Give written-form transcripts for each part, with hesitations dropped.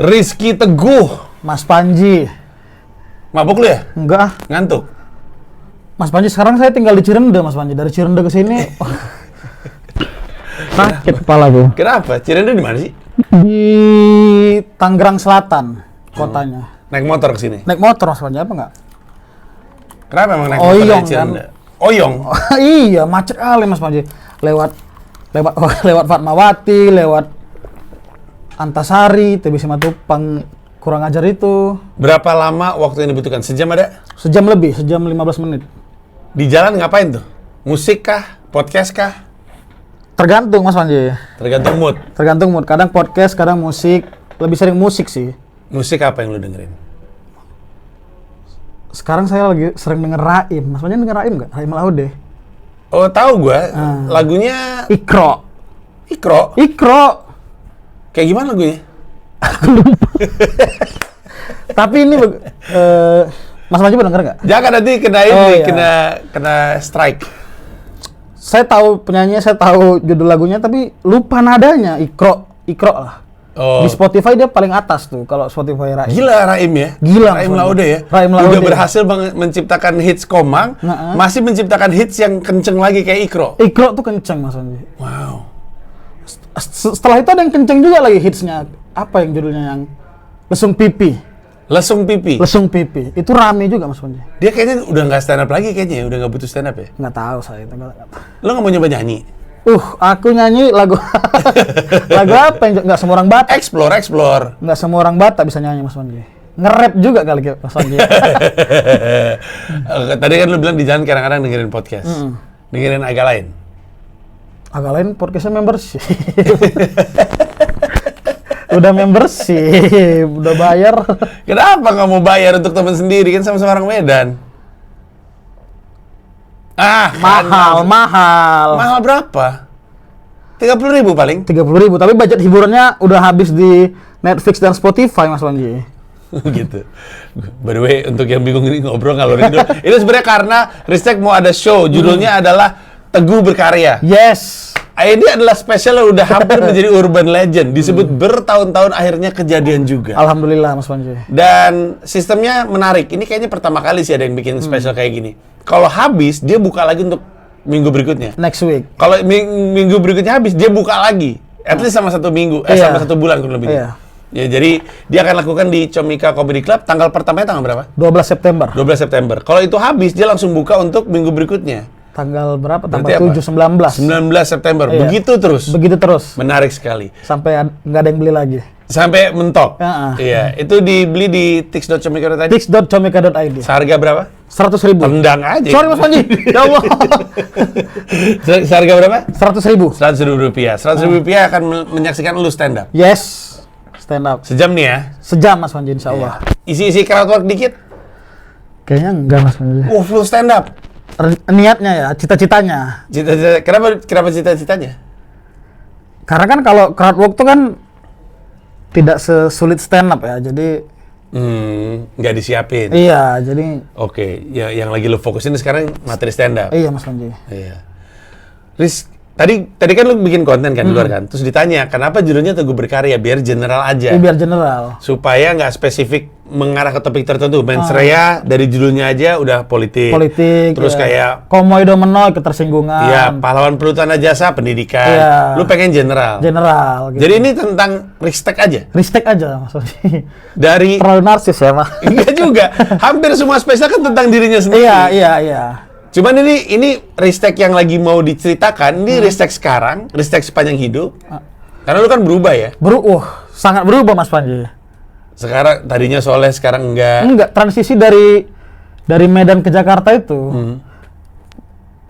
Rizky Teguh. Mas Panji. Mabuk lu ya? Enggak. Ngantuk? Mas Panji, sekarang saya tinggal di Cirende, Mas Panji. Dari Cirende ke sini sakit kepala gua. Kenapa? Cirende di mana sih? Di Tangerang Selatan kotanya. Naik motor ke sini. Naik motor Mas Panji apa enggak? Kenapa emang naik motor Oyong, dari Cirende? Oyong. Iya, macet kali Mas Panji. Lewat Fatmawati, lewat Antasari, TB Simatupang, kurang ajar itu. Berapa lama waktu yang dibutuhkan? Sejam ada? Sejam lebih, sejam 15 menit. Di jalan ngapain tuh? Musik kah? Podcast kah? Tergantung Mas Panji. Tergantung mood. Tergantung mood. Kadang podcast, kadang musik. Lebih sering musik sih. Musik apa yang lu dengerin? Sekarang saya lagi sering denger Raim. Mas Panji denger Raim nggak? Raim Laude. Oh, tahu gua. Lagunya Ikro. Ikro. Kayak gimana lagunya? Tapi ini Mas Panji denger nggak? Jangan nanti kena ini, iya. kena strike. Saya tahu penyanyinya, saya tahu judul lagunya, tapi lupa nadanya. Ikro lah. Oh. Di Spotify dia paling atas tuh kalau Spotify Raim. Gila Raim ya? Gila, Raim Mas Laude ya? Raim Laude. Udah berhasil menciptakan hits Komang, masih menciptakan hits yang kenceng lagi kayak Ikro. Ikro tuh kenceng Mas Panji. Wow. Setelah itu ada yang kenceng juga lagi hitsnya. Apa yang judulnya yang Lesung Pipi. Lesung Pipi. Itu rame juga Mas Panji. Dia kayaknya udah nggak stand up lagi kayaknya, udah nggak butuh stand up ya? Nggak tahu saya itu. Lo nggak mau nyoba nyanyi? Aku nyanyi lagu lagu apa yang nggak semua orang Batak? Explore. Nggak semua orang Batak bisa nyanyi Mas Panji. Nge-rap juga kali Mas Panji. Tadi kan lo bilang di jalan kadang-kadang dengerin podcast. Dengerin agak lain. Agak lain podcastnya membership. Udah membership, udah bayar. Kenapa nggak mau bayar untuk teman sendiri, kan sama-sama orang Medan? Mahal. Mahal berapa? 30.000 paling? 30.000, tapi budget hiburannya udah habis di Netflix dan Spotify Mas Panji. Gitu. By the way, untuk yang bingung ini ngobrol ngalor ngidul, itu sebenarnya karena Ristek mau ada show, judulnya adalah Teguh Berkarya. Yes. Ini adalah spesial yang udah hampir menjadi urban legend, disebut bertahun-tahun, akhirnya kejadian juga. Alhamdulillah Mas Panji. Dan sistemnya menarik. Ini kayaknya pertama kali sih ada yang bikin spesial kayak gini. Kalau habis, dia buka lagi untuk minggu berikutnya. Next week. Kalau minggu berikutnya habis, dia buka lagi. At least sama 1 minggu, sama 1 bulan kurang lebih. Iya. Ya, jadi dia akan lakukan di Comika Comedy Club tanggal pertamanya tanggal berapa? 12 September. 12 September. Kalau itu habis, dia langsung buka untuk minggu berikutnya. Tanggal berapa? Berarti Tanggal 7, 19. 19 September. Iya. Begitu terus. Begitu terus. Menarik sekali. Sampai nggak ada yang beli lagi. Sampai mentok. Heeh. Iya, itu dibeli di tix.comika.id. tix.comika.id. Seharga berapa? 100.000. Tendang aja. Sorry Mas Panji. Ya Allah. Seharga berapa? 100.000. 100.000 rupiah. 100.000 rupiah akan menyaksikan lu stand up. Yes. Stand up. Sejam nih ya. Sejam Mas Panji, insya Allah. Isi-isi crowdwork dikit. Kayaknya enggak Mas Panji. Full stand up. Niatnya ya, cita-citanya. Cita-cita. Kenapa cita-citanya? Karena kan kalau crowdwork tuh kan tidak sesulit stand up ya, jadi nggak disiapin. iya, jadi Oke, ya yang lagi lu fokusin sekarang materi stand up. iya Mas Panji. Iya. Riz, tadi kan lu bikin konten kan di luar kan, terus ditanya kenapa judulnya Teguh Berkarya, biar general aja. Biar general. Supaya nggak spesifik mengarah ke topik tertentu. Mensreya dari judulnya aja udah politik. Terus kayak komodo menoi ketersinggungan. ya pahlawan perhutanan jasa pendidikan. Iya. Lu pengen general. General. Gitu. Jadi ini tentang Ristek aja. Ristek aja Mas Panji. Dari Terlalu narsis ya Mas. enggak juga. Hampir semua spesial kan tentang dirinya sendiri. Iya. Cuman ini Ristek yang lagi mau diceritakan, ini Ristek sekarang, Ristek sepanjang hidup. Karena lu kan berubah ya. Sangat berubah Mas Panji. Sekarang tadinya soleh, sekarang enggak. Enggak, transisi dari Medan ke Jakarta itu.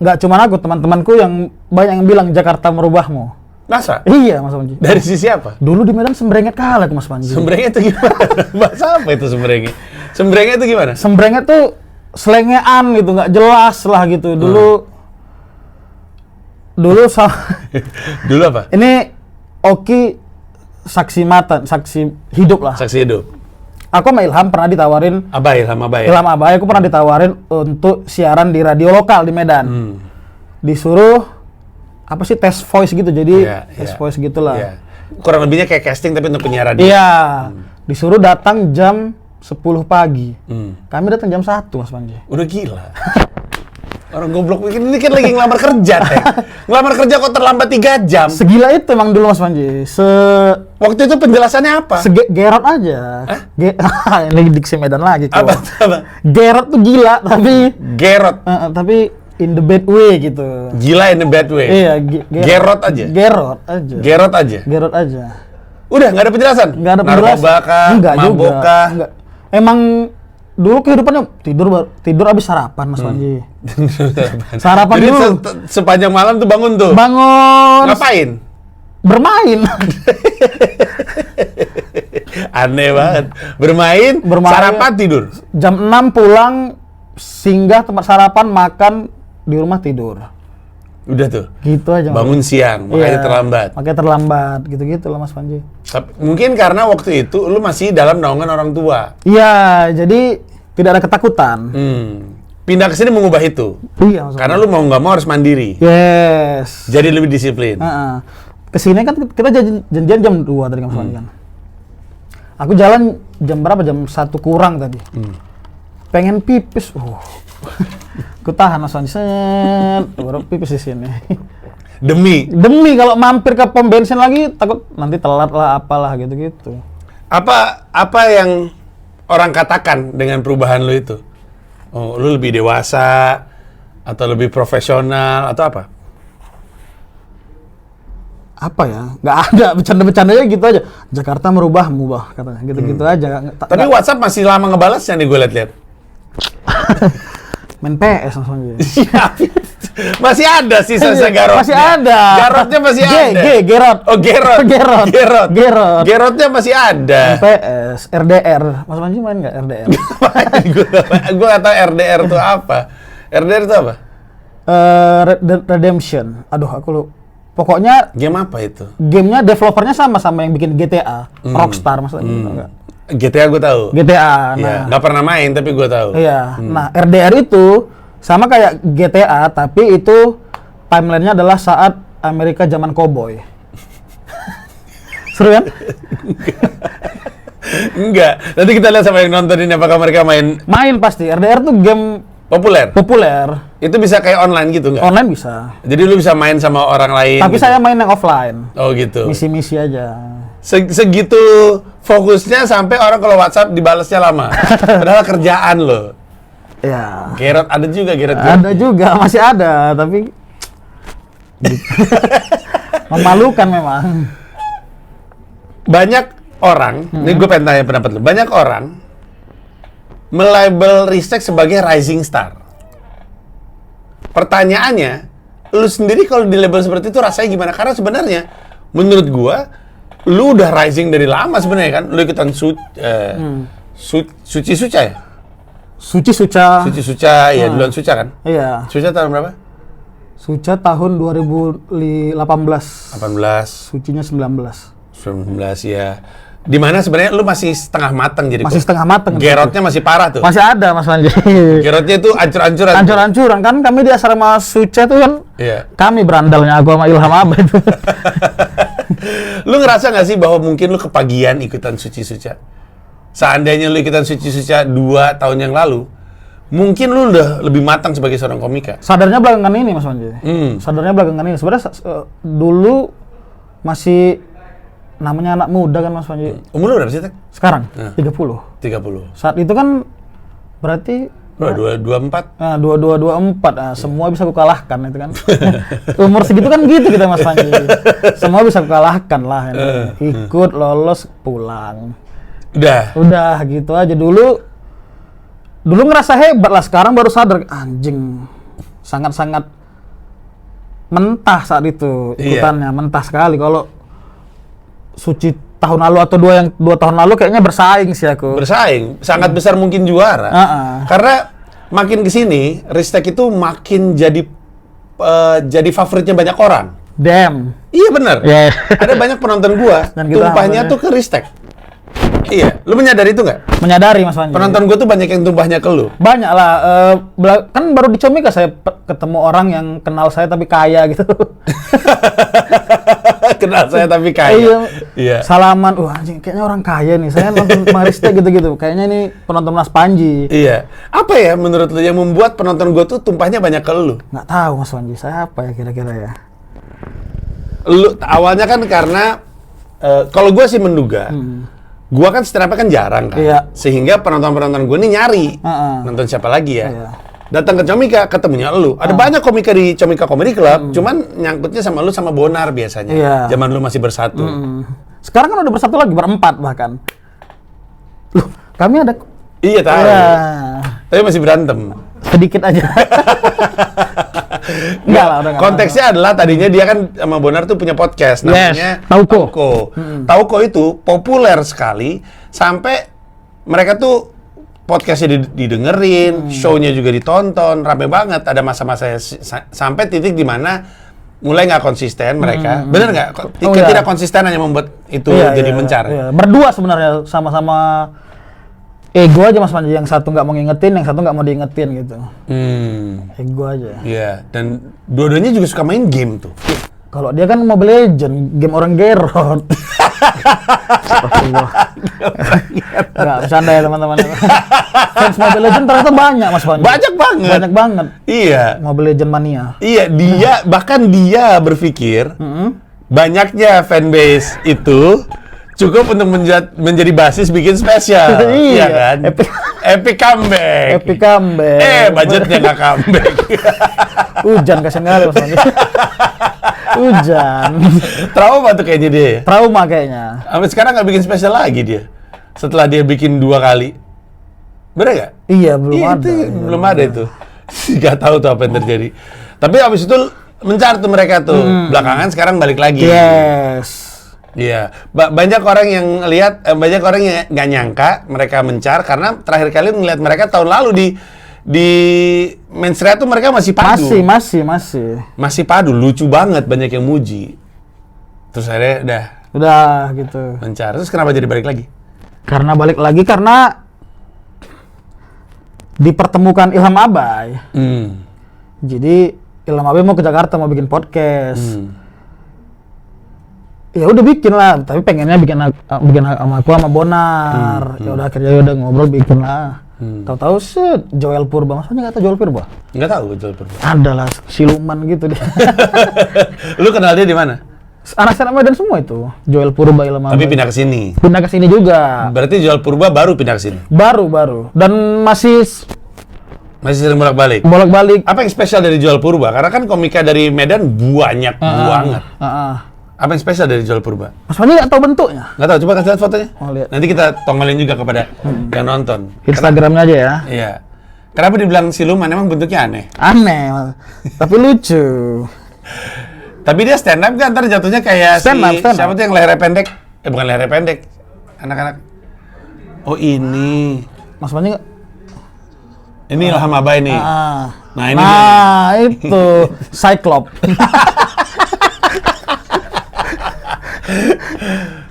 Enggak cuma aku, teman-temanku yang banyak yang bilang Jakarta merubahmu. Masa? Iya Mas Panji. Dari sisi apa? Dulu di Medan sembrenget kalah Mas Panji. Sembrenget itu gimana? Bahasa apa itu sembrenget? Sembrenget itu gimana? Sembrenget tuh selengean gitu, nggak jelas lah gitu. Dulu Dulu apa? Ini Oki saksi mata, saksi hidup lah. Saksi hidup. Aku sama Ilham pernah ditawarin. Ilham Abai. Ilham Abai, aku pernah ditawarin untuk siaran di radio lokal di Medan. Disuruh apa sih tes voice gitu, jadi tes voice gitulah. Kurang lebihnya kayak casting tapi untuk penyiar radio. Iya. Disuruh datang jam 10 pagi. Kami datang jam 1, Mas Panji. Udah gila. Orang goblok bikin ini kan lagi ngelamar kerja, Teh. Ngelamar kerja kok terlambat 3 jam. Segila itu emang dulu, Mas Panji. Waktu itu penjelasannya apa? Gerot aja. Lagi diksi Medan lagi kok. Apa? Gerot tuh gila, tapi Gerot. tapi in the bad way gitu. Gila in a bad way. Iya, Gerot aja. Gerot aja. Gerot aja. Gerot aja. Udah nggak ada penjelasan. Nggak ada penjelasan. Narkoba kah? Enggak Mabok juga. kah? Enggak. Emang dulu kehidupannya tidur abis sarapan, Mas Panji. Sarapan Jadi dulu. sepanjang malam tuh bangun tuh. Bangun. Ngapain? Bermain. Aneh banget. Bermain, sarapan, tidur. Jam 6 pulang, singgah tempat sarapan, makan, di rumah tidur. Udah tuh. Gitu aja. Bangun siang, makanya Iya, terlambat. Makanya terlambat, gitu-gitu lah Mas Panji. Mungkin karena waktu itu lu masih dalam naungan orang tua. Iya, jadi tidak ada ketakutan. Pindah ke sini mengubah itu. Iya, Mas Karena Panji. lu mau nggak mau harus mandiri. Yes. Jadi lebih disiplin. Kesini kan kita janjian jam 2 tadi kan Mas Panji kan. Aku jalan jam berapa? Jam 1 kurang tadi. Pengen pipis. Aku tahan Mas Panji. Baru pipis di sini. Demi Kalau mampir ke pom bensin lagi takut nanti telat lah apalah gitu-gitu. apa yang orang katakan dengan perubahan lu itu? Oh, lu lebih dewasa atau lebih profesional atau apa? Apa ya? Nggak ada, bercanda-bercandanya gitu aja. Jakarta merubahmu, bah katanya. Gitu-gitu aja. Tapi WhatsApp masih lama ngebalasnya nih gue liat-liat. Main PS Mas Panji. Masih ada sisa-sisa garotnya. Masih ada. Garotnya masih ada. Gerot. Oh, Gerot. Gerot. Gerotnya masih ada. PS, RDR. Mas Panji main nggak RDR? Gue nggak tahu RDR itu apa. RDR itu apa? Red Dead Redemption. Aduh, aku lu. Pokoknya Game apa itu? gamenya developernya sama yang bikin GTA, Rockstar Mas Panji. Enggak. GTA gue tahu. GTA. Iya, Nah, nggak pernah main tapi gue tahu. iya. Nah, RDR itu sama kayak GTA, tapi itu timelinenya adalah saat Amerika zaman koboi. Seru kan? Enggak. Nanti kita lihat sama yang nonton ini apakah mereka main Main pasti. RDR tuh game populer. populer. Itu bisa kayak online gitu nggak? Online bisa. Jadi lu bisa main sama orang lain. Tapi gitu? saya main yang offline. Oh gitu. Misi-misi aja. Segitu fokusnya sampai orang kalau WhatsApp dibalasnya lama. Padahal kerjaan lo. Ya. Gerot ada juga Gerot. Ada juga, masih ada, tapi memalukan memang. Banyak orang, ini gue pengen tanya pendapat lu. Banyak orang melabel Ristek sebagai rising star. Pertanyaannya, lu sendiri kalau di label seperti itu rasanya gimana? Karena sebenarnya menurut gua lu udah rising dari lama sebenarnya kan. Lu ikutan Suci Suca ya? Suci Suca. Suci Suca, ya duluan Suca kan? Iya. Suca tahun berapa? Suca tahun 2018. 18, Sucinya 19. 19 ya. Dimana sebenarnya lu masih setengah matang jadi. Masih setengah mateng. Gerotnya masih parah tuh. Masih ada Mas Panji. Gerotnya itu ancur-ancuran. tuh. Ancur-ancuran kan kami di asrama Suca tuh kan. Iya. Kami berandalnya aku sama Ilham Abad itu. Lu ngerasa nggak sih bahwa mungkin lu kepagian ikutan Suci Suca? Seandainya lu ikutan Suci Suca 2 tahun yang lalu, mungkin lu udah lebih matang sebagai seorang komika. Sadarnya belakangan ini Mas Panji. Sadarnya belakangan ini. Sebenarnya dulu masih namanya anak muda kan Mas Panji. Umur lu berapa sih, Tek? Sekarang 30. 30. Saat itu kan berarti 24. nah, 22 24 nah, semua bisa kukalahkan itu kan. Umur segitu kan gitu kita Mas Panji. Semua bisa kukalahkan lah ini. Ikut lolos pulang. Udah gitu aja dulu ngerasa hebat lah, sekarang baru sadar anjing sangat-sangat mentah saat itu ikutannya. Mentah sekali. Kalau Suci tahun lalu atau 2 tahun lalu kayaknya bersaing sih aku. Bersaing, sangat besar mungkin juara. Karena makin kesini, Ristek itu makin jadi favoritnya banyak orang. Damn. Iya bener. Yeah. Ada banyak penonton gua, tumpahnya tuh ke Ristek. Iya, lu menyadari itu nggak? Menyadari Mas Panji. Penonton gua tuh banyak yang tumpahnya ke lu. Banyak lah, kan baru di Comika saya ketemu orang yang kenal saya tapi kaya gitu. Kenal saya tapi kaya. Iya. Salaman, anjing kayaknya orang kaya nih. Saya nonton Marista gitu-gitu. Kayaknya ini penonton Mas Panji. Iya. Apa ya menurut lu yang membuat penonton gue tuh tumpahnya banyak ke lu? Nggak tahu Mas Panji. Saya apa ya kira-kira ya? Lu awalnya kan karena kalau gue sih menduga. Gue kan stand up kan jarang kan, sehingga penonton-penonton gue nih nyari nonton siapa lagi ya. Datang ke Comika, ketemunya lu. Ada banyak komika di Comika Comedy Club, cuman nyangkutnya sama lu sama Bonar biasanya. Zaman lu masih bersatu. Sekarang kan udah bersatu lagi, berempat bahkan. Loh, kami ada. Iya tahu. Tapi masih berantem. Sedikit aja. Enggak lah, udah konteksnya adalah tadinya dia kan sama Bonar tuh punya podcast namanya Tauko. Tauko itu populer sekali sampai mereka tuh podcastnya didengerin, show-nya juga ditonton, rame banget. Ada masa-masa sampai titik di mana mulai nggak konsisten mereka. Bener nggak? Tidak konsisten hanya membuat itu jadi mencar. Berdua sebenarnya sama-sama ego aja Mas Panji, yang satu nggak mau ngingetin, yang satu nggak mau diingetin gitu. Ego aja. Iya, dan dua-duanya juga suka main game tuh. Kalau dia kan Mobile Legend, game orang gerot. Nggak, bercanda ya teman-teman. Fans Mobile Legend ternyata banyak Mas Panji. Banyak banget. Iya. Mobile Legend mania. Iya, bahkan dia berpikir banyaknya fanbase itu cukup untuk menjadi basis bikin spesial. Iya kan? Epic comeback. Budgetnya nggak comeback. Hujan kasihan kali Mas Panji. Hujan. Trauma tuh kayaknya dia. Trauma kayaknya. Sampai sekarang nggak bikin spesial lagi dia. Setelah dia bikin 2 kali. Bener nggak? Iya, belum ada. Belum ada itu. Nggak tahu tuh apa yang terjadi. Tapi abis itu mencar tuh mereka tuh. Belakangan sekarang balik lagi. Yes. Iya, banyak orang yang lihat, banyak orang yang nggak nyangka mereka mencar karena terakhir kali ngeliat mereka tahun lalu di Mensrea tuh mereka masih padu. Masih padu, lucu banget, banyak yang muji. Terus akhirnya udah gitu. Mencar. Terus kenapa jadi balik lagi? Karena balik lagi karena dipertemukan Ilham Abai. Jadi Ilham Abai mau ke Jakarta mau bikin podcast. Ya udah bikin lah, tapi pengennya bikin sama aku sama Bonar. Ya udah akhirnya udah ngobrol bikin lah. Tahu-tahu Joel Purba, maksudnya nggak tahu Joel Purba? Nggak tahu Joel Purba. Ada lah, siluman gitu dia. Lu kenal dia di mana? Anak stand up Medan semua itu, Joel Purba, Ilham Abai. Tapi pindah ke sini. Pindah ke sini juga. Berarti Joel Purba baru pindah ke sini. Baru. Dan masih sering bolak-balik. Apa yang spesial dari Joel Purba? Karena kan komika dari Medan banyak banget. Apa yang spesial dari Joel Purba? Mas Fani nggak tahu bentuknya? Nggak tahu, coba kasih lihat fotonya. Lihat. Nanti kita tongolin juga kepada yang nonton. Instagramnya aja ya. Iya. Kenapa dibilang siluman? Emang bentuknya aneh? Aneh, tapi lucu. Tapi dia stand up kan, ntar jatuhnya kayak siapa tuh yang lehernya pendek? Bukan lehernya pendek. Anak-anak. Oh ini. Mas Fani nggak? Ini Ilham Abai nih. Nah ini. Itu Cyclops.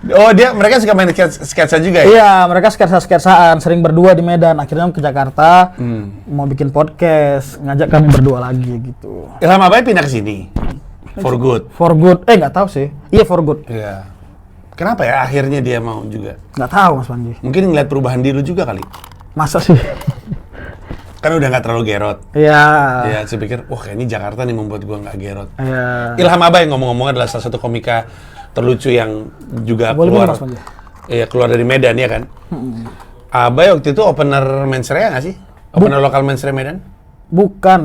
Oh mereka suka main sketsa juga ya? Iya, mereka sketsaan, sering berdua di Medan. Akhirnya ke Jakarta, mau bikin podcast, ngajak kami berdua lagi gitu. Ilham Abai pindah ke sini, for good. Nggak tahu sih. Iya for good. Iya. Kenapa ya akhirnya dia mau juga? Nggak tahu Mas Panji. Mungkin ngeliat perubahan diri lu juga kali. Masa sih? Kan udah nggak terlalu gerot. Iya. Iya, saya pikir, kayaknya Jakarta nih membuat gua nggak gerot. Iya. Ilham Abai ngomong-ngomong adalah salah satu komika terlucu yang juga keluar dari Medan ya kan. Abai waktu itu opener Mensrea nggak sih? Opener lokal Mensrea Medan? Bukan,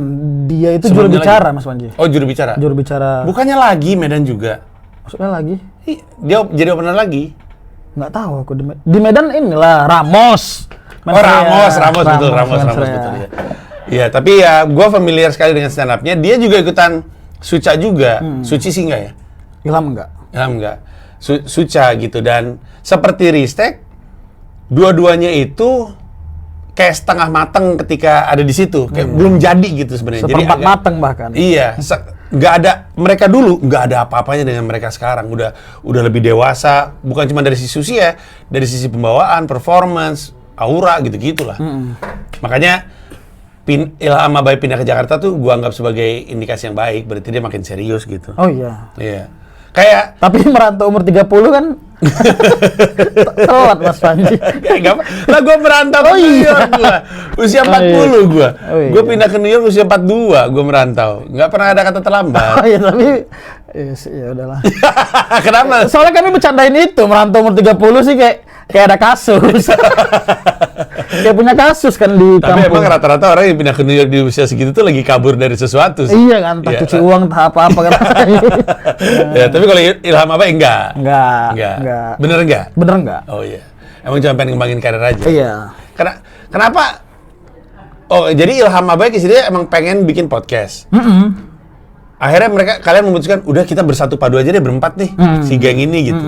dia itu juru bicara Mas Panji. Oh juru bicara? Juru bicara. Bukannya lagi Medan juga? Maksudnya lagi? Dia jadi opener lagi? Nggak tahu aku di Medan inilah Ramos. Ramos betul ya. Iya, tapi ya gue familiar sekali dengan stand up-nya. Dia juga ikutan Suca juga. Suci sih enggak ya? Ilham enggak. Suca gitu, dan seperti Ristek, dua-duanya itu kayak setengah mateng ketika ada di situ, kayak belum jadi gitu sebenarnya. Seperempat mateng bahkan. Iya, nggak ada mereka dulu, nggak ada apa-apanya dengan mereka sekarang. Udah lebih dewasa, bukan cuma dari sisi usia, dari sisi pembawaan, performance, aura gitu-gitulah. Makanya Ilham Abai pindah ke Jakarta tuh gua anggap sebagai indikasi yang baik, berarti dia makin serius gitu. Oh iya. Iya. Kayak Tapi merantau umur 30 kan telat Mas Panji. Gak apa. Lah gue merantau ke New York gue. Usia 40 gue. Gue pindah ke New York usia 42 gue merantau. Nggak pernah ada kata terlambat. Oh iya, tapi ya udahlah. Kenapa? Soalnya kami bercandain itu, merantau umur 30 sih kayak ada kasus. Kayak punya kasus kan di Tapi kampung. emang rata-rata orang yang pindah ke New York di usia segitu tuh lagi kabur dari sesuatu sih. Iya kan, entah Iya. cuci uang, entah apa-apa kan. Ya, tapi kalau Ilham Abai enggak. Enggak. Bener enggak? Bener enggak? Oh iya. Emang cuma pengen ngembangin karir aja. Iya. Kenapa? Oh, jadi Ilham Abai kesini emang pengen bikin podcast. Akhirnya kalian memutuskan, udah kita bersatu padu aja deh berempat nih, si geng ini gitu.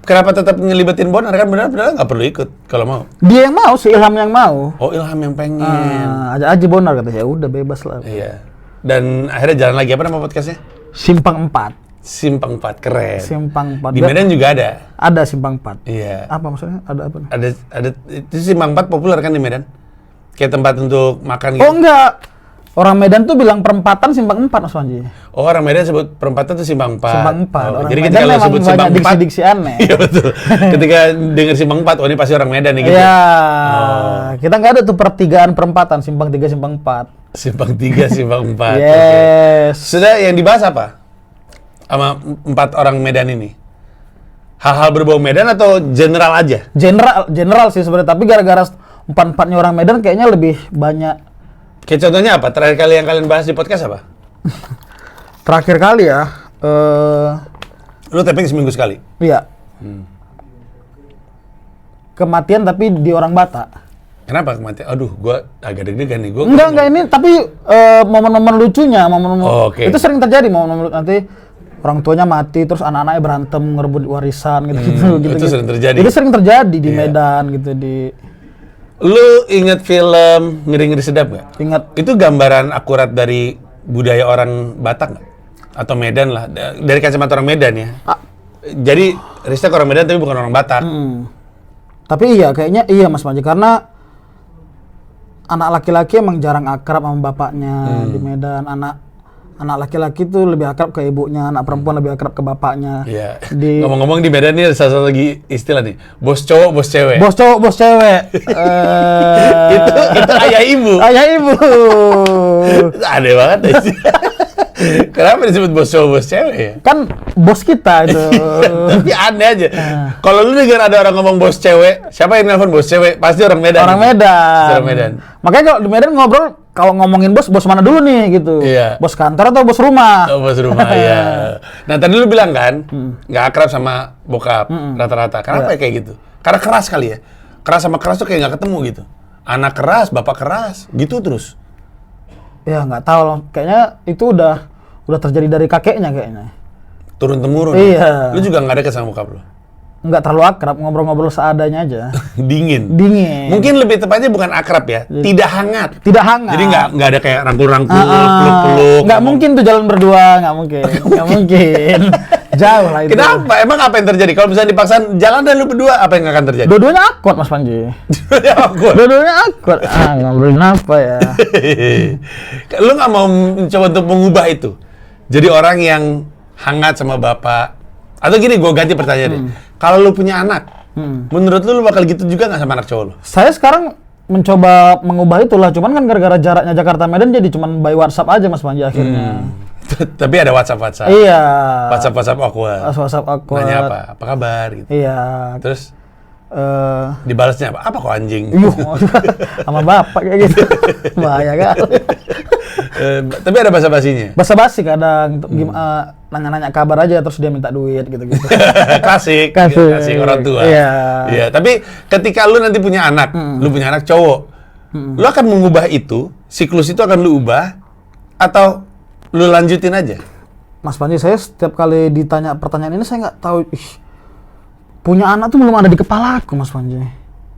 Kenapa tetap ngelibetin Bonar? Kan benar-benar nggak perlu ikut kalau mau. Dia yang mau, si Ilham yang mau. Oh, Ilham yang pengen. Aja Bonar katanya, ya udah bebas lah. Iya. Dan akhirnya jalan lagi, apa nama podcastnya? Simpang 4. Simpang 4, keren. Simpang 4. Di Medan juga ada. Ada Simpang 4. Iya. Apa maksudnya? Ada apa? Ada itu Simpang 4 populer kan di Medan? Kayak tempat untuk makan gitu. Oh enggak. Orang Medan tuh bilang perempatan Simpang 4 Mas Panji. Oh, orang Medan sebut perempatan itu Simpang 4. Simpang 4. Oh, Orang jadi Medan ketika lo memang sebut banyak Simpang 4, diksi-diksi aneh. iya betul. Ketika denger Simpang 4, oh ini pasti orang Medan nih gitu. Iya. Kita nggak ada tuh pertigaan perempatan, Simpang 3, Simpang 4. Simpang 3, Simpang 4. Yes. Oke. Sudah yang dibahas apa? Sama 4 orang Medan ini? Hal-hal berbau Medan atau general aja? General sih sebenarnya, tapi gara-gara 4-4-nya orang Medan kayaknya lebih banyak. Kayak contohnya apa? Terakhir kali yang kalian bahas di podcast apa? Terakhir kali ya, Lu taping seminggu sekali? iya. Kematian tapi di orang Batak. Kenapa kematian? Aduh, gua agak deg-degan nih. Enggak ini, tapi momen-momen lucunya, Oh, oke. itu sering terjadi, momen-momen nanti orang tuanya mati, terus anak-anaknya berantem ngerebut warisan gitu. itu sering terjadi. Itu sering terjadi di Iya. Medan gitu, di Lu inget film Ngeri-Ngeri Sedap nggak? ingat. Itu gambaran akurat dari budaya orang Batak nggak? Atau Medan lah, dari kacamata orang Medan ya. Jadi Ristek orang Medan tapi bukan orang Batak. Tapi iya, kayaknya iya Mas Panji, karena anak laki-laki emang jarang akrab sama bapaknya di Medan. Anak laki-laki tuh lebih akrab ke ibunya, anak perempuan lebih akrab ke bapaknya. Iya. Di Ngomong-ngomong di Medan nih ada salah satu lagi istilah nih, bos cowok, bos cewek. bos cowok, bos cewek. itu ayah ibu. Ayah ibu. Aneh banget deh. Kenapa disebut bos cowok, bos cewek ya? Kan bos kita itu. Tapi aneh aja. Kalau lu dengar ada orang ngomong bos cewek, siapa yang nelfon bos cewek? Pasti orang Medan. Orang Medan. Orang Medan. Makanya kalau di Medan ngobrol, kalau ngomongin bos mana dulu nih gitu? Iya. Bos kantor atau bos rumah? Oh, bos rumah ya. Nah, tadi lu bilang kan, nggak akrab sama bokap rata-rata. Kenapa ya kayak gitu? Karena keras kali ya. Keras sama keras tuh kayak nggak ketemu gitu. Anak keras, bapak keras, gitu terus. Ya nggak tahu loh. Kayaknya itu udah terjadi dari kakeknya kayaknya. Turun temurun. Iya. Lu juga nggak deket sama bokap lu. Nggak terlalu akrab, ngobrol-ngobrol seadanya aja. Dingin. Dingin. Mungkin lebih tepatnya bukan akrab ya, tidak hangat. Tidak hangat. Jadi nggak ada kayak rangkul-rangkul, peluk-peluk. Nggak mungkin tuh jalan berdua, nggak mungkin. Nggak mungkin. Jauh lah itu. Kenapa? Emang apa yang terjadi? Kalau misalnya dipaksa jalan dan lu berdua, apa yang akan terjadi? Dua-duanya akut Mas Panji. Ya ampun. Dua-duanya akut. Ngobrolin apa ya? Lu nggak mau mencoba untuk mengubah itu? Jadi orang yang hangat sama bapak. Atau gini, gue ganti pertanyaan deh. Kalau lu punya anak, menurut lu bakal gitu juga nggak sama anak cowok lu? Saya sekarang mencoba mengubah itulah, cuman kan gara-gara jaraknya Jakarta Medan jadi cuman by WhatsApp aja Mas Panji akhirnya. Tapi ada WhatsApp. Iya. WhatsApp awkward. WhatsApp aku. Nanya apa? Apa kabar gitu. Iya. Terus dibalasnya apa? Apa kok anjing? Yuh, sama bapak kayak gitu. Bahaya kali. Tapi ada basa-basinya. Basa-basi kadang nanya-nanya kabar aja terus dia minta duit gitu-gitu. Klasik. Klasik. Klasik orang tua. Iya. Iya, tapi ketika lu nanti punya anak, lu punya anak cowok, lu akan mengubah itu, siklus itu akan lu ubah atau lu lanjutin aja? Mas Panji, saya setiap kali ditanya pertanyaan ini saya nggak tahu. Punya anak tuh belum ada di kepala aku, Mas Panji.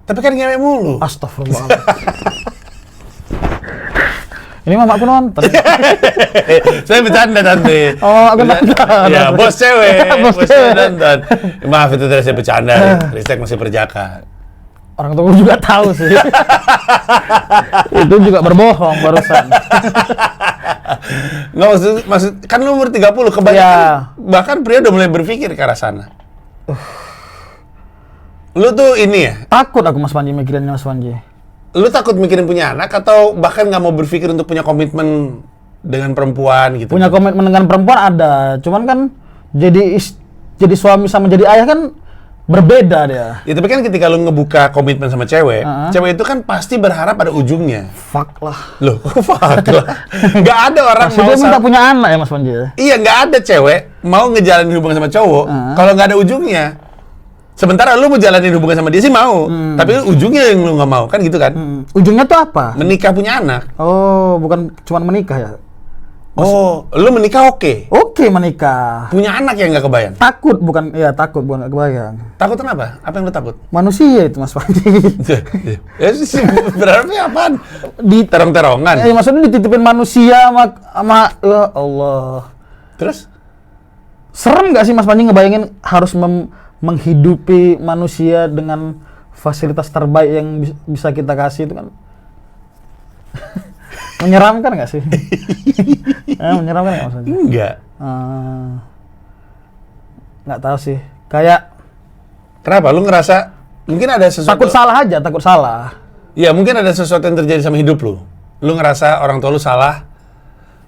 Tapi kan ngewe mulu. Astagfirullah. Ini mamaku nonton. Saya bercanda tante. Oh, aku nonton. Ya, bos cewek. Bos Bos cewek nonton. Maaf itu tadi saya bercanda. Ristek masih perjaka. Orang tua juga tahu sih. Itu juga berbohong barusan. Nggak, maksud kan lu umur 30, kebanyakan bahkan pria udah mulai berpikir ke arah sana. Lu tuh ini ya? Takut aku Mas Panji mikirinnya Mas Panji. Lu takut mikirin punya anak atau bahkan nggak mau berpikir untuk punya komitmen dengan perempuan gitu? Punya komitmen dengan perempuan ada, cuman kan jadi suami sama jadi ayah kan berbeda dia. Ya tapi kan ketika lu ngebuka komitmen sama cewek, cewek itu kan pasti berharap ada ujungnya. Fuck lah. Loh, fuck lah. Nggak ada orang mau dia minta punya anak ya Mas Panji? Iya, nggak ada cewek mau ngejalanin hubungan sama cowok kalau nggak ada ujungnya. Sementara lu mau jalanin hubungan sama dia sih mau, tapi ujungnya yang lu nggak mau, kan gitu kan? Ujungnya tuh apa? Menikah punya anak. Oh, bukan cuma menikah ya? Oh, lu menikah oke. Oke menikah. Punya anak yang nggak kebayang. Takut bukan nggak kebayang. Takut kenapa? Apa yang lu takut? Manusia itu Mas Panji. Ya sih berarti apaan? Di terong-terongan. Ya maksudnya dititipin manusia sama ya Allah. Terus? Serem nggak sih Mas Panji ngebayangin harus menghidupi manusia dengan fasilitas terbaik yang bisa kita kasih itu kan? Menyeramkan nggak sih? Menyeramkan nggak Mas Panji? Enggak. Nggak tahu sih. Kayak kenapa? Lu ngerasa mungkin ada sesuatu? Takut salah aja, takut salah. Ya mungkin ada sesuatu yang terjadi sama hidup lu. Lu ngerasa orang tua lu salah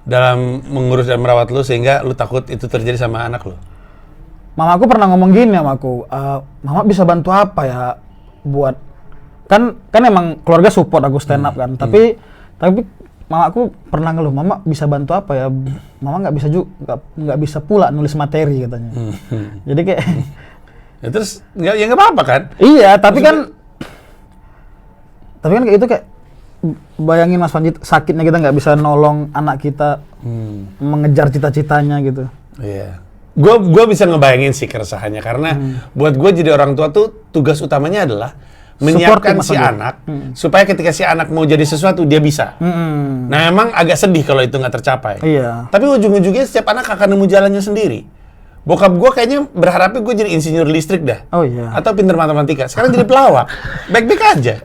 dalam mengurus dan merawat lu sehingga lu takut itu terjadi sama anak lu. Mama aku pernah ngomong gini sama aku, Mama bisa bantu apa ya buat kan emang keluarga support aku stand up kan, tapi Mama aku pernah ngeluh, Mama bisa bantu apa ya? Mama nggak bisa juga nggak bisa pula nulis materi katanya. Jadi kayak ya terus ya nggak apa-apa kan? Iya, tapi kan kayak itu kayak bayangin Mas Panji sakitnya kita nggak bisa nolong anak kita mengejar cita-citanya gitu. Iya. Gue bisa ngebayangin sih keresahannya karena buat gue jadi orang tua tuh tugas utamanya adalah menyiapkan si anak supaya ketika si anak mau jadi sesuatu dia bisa. Nah emang agak sedih kalau itu nggak tercapai. Iya. Tapi ujung-ujungnya setiap anak akan nemu jalannya sendiri. Bokap gue kayaknya berharapnya gue jadi insinyur listrik dah. Oh iya. Atau pinter matematika. Sekarang jadi pelawak. Baik-baik aja.